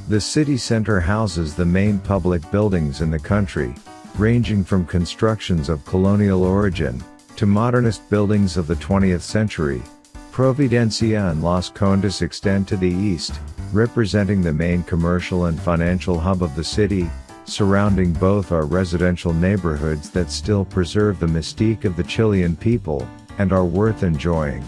The city center houses the main public buildings in the country, ranging from constructions of colonial origin, to modernist buildings of the 20th century. Providencia and Las Condes extend to the east, representing the main commercial and financial hub of the city. Surrounding both are residential neighborhoods that still preserve the mystique of the Chilean people, and are worth enjoying.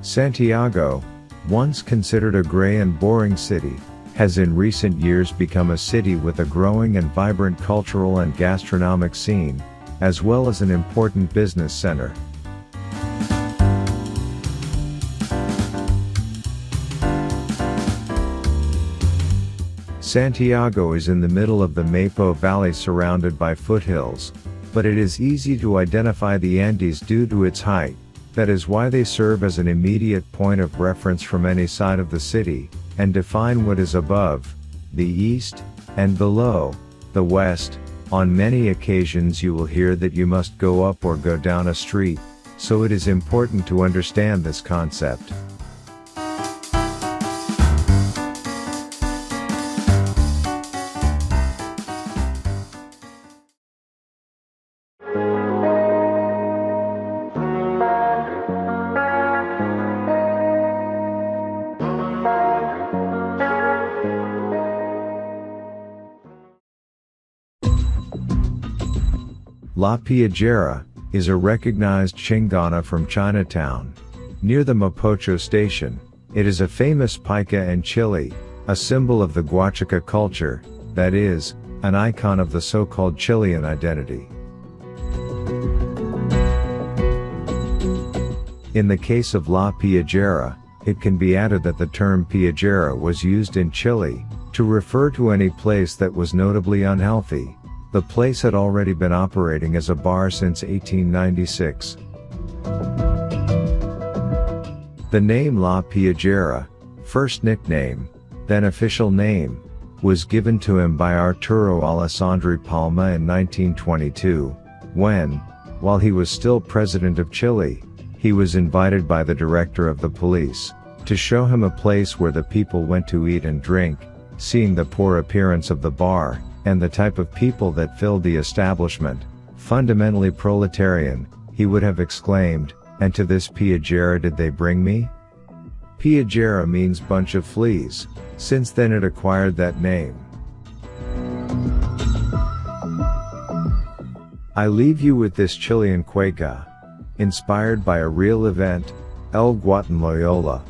Santiago, once considered a gray and boring city, has in recent years become a city with a growing and vibrant cultural and gastronomic scene, as well as an important business center. Santiago is in the middle of the Maipo Valley surrounded by foothills, but it is easy to identify the Andes due to its height. That is why they serve as an immediate point of reference from any side of the city, and define what is above, the east, and below, the west. On many occasions you will hear that you must go up or go down a street, so it is important to understand this concept. La Piojera is a recognized chingana from Chinatown, near the Mapocho station. It is a famous pica in Chile, a symbol of the Huachaca culture, that is, an icon of the so-called Chilean identity. In the case of La Piojera, it can be added that the term Piojera was used in Chile, to refer to any place that was notably unhealthy. The place had already been operating as a bar since 1896. The name La Piojera, first nickname, then official name, was given to him by Arturo Alessandri Palma in 1922, when, while he was still president of Chile, he was invited by the director of the police, to show him a place where the people went to eat and drink. Seeing the poor appearance of the bar, and the type of people that filled the establishment, fundamentally proletarian, he would have exclaimed, "And to this Piojera did they bring me?" Piojera means bunch of fleas. Since then it acquired that name. I leave you with this Chilean cueca, inspired by a real event, El Guaton Loyola.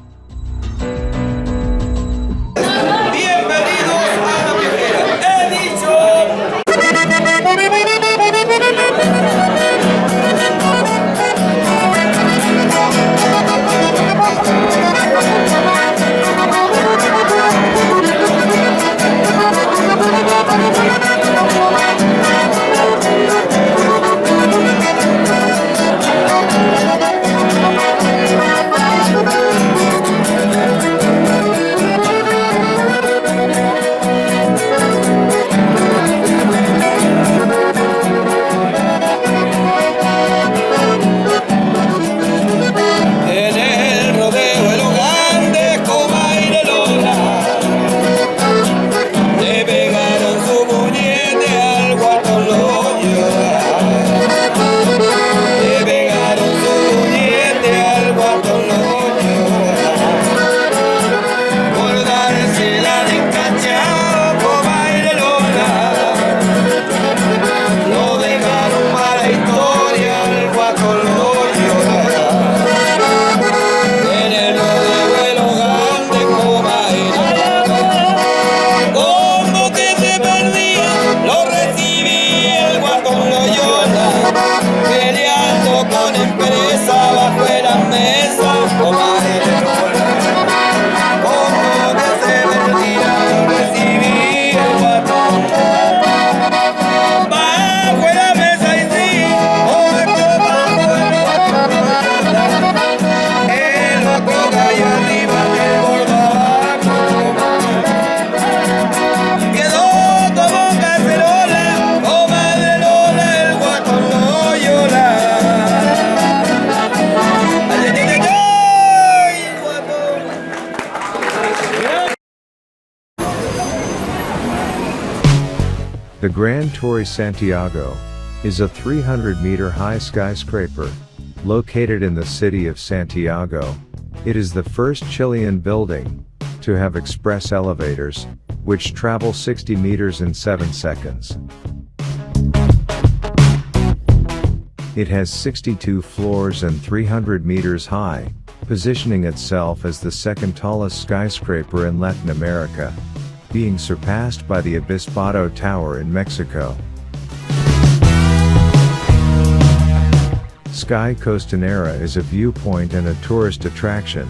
Gran Torre Santiago is a 300-meter-high skyscraper located in the city of Santiago. It is the first Chilean building to have express elevators, which travel 60 meters in 7 seconds. It has 62 floors and 300 meters high, positioning itself as the second tallest skyscraper in Latin America, being surpassed by the Obispado Tower in Mexico. Sky Costanera is a viewpoint and a tourist attraction,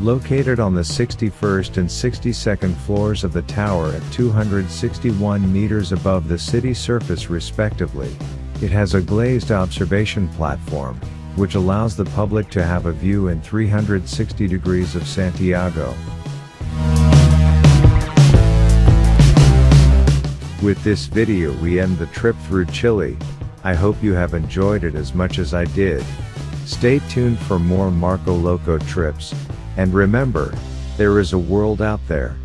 located on the 61st and 62nd floors of the tower at 261 meters above the city surface respectively. It has a glazed observation platform, which allows the public to have a view in 360 degrees of Santiago. With this video we end the trip through Chile. I hope you have enjoyed it as much as I did. Stay tuned for more Marco Loco trips, and remember, there is a world out there.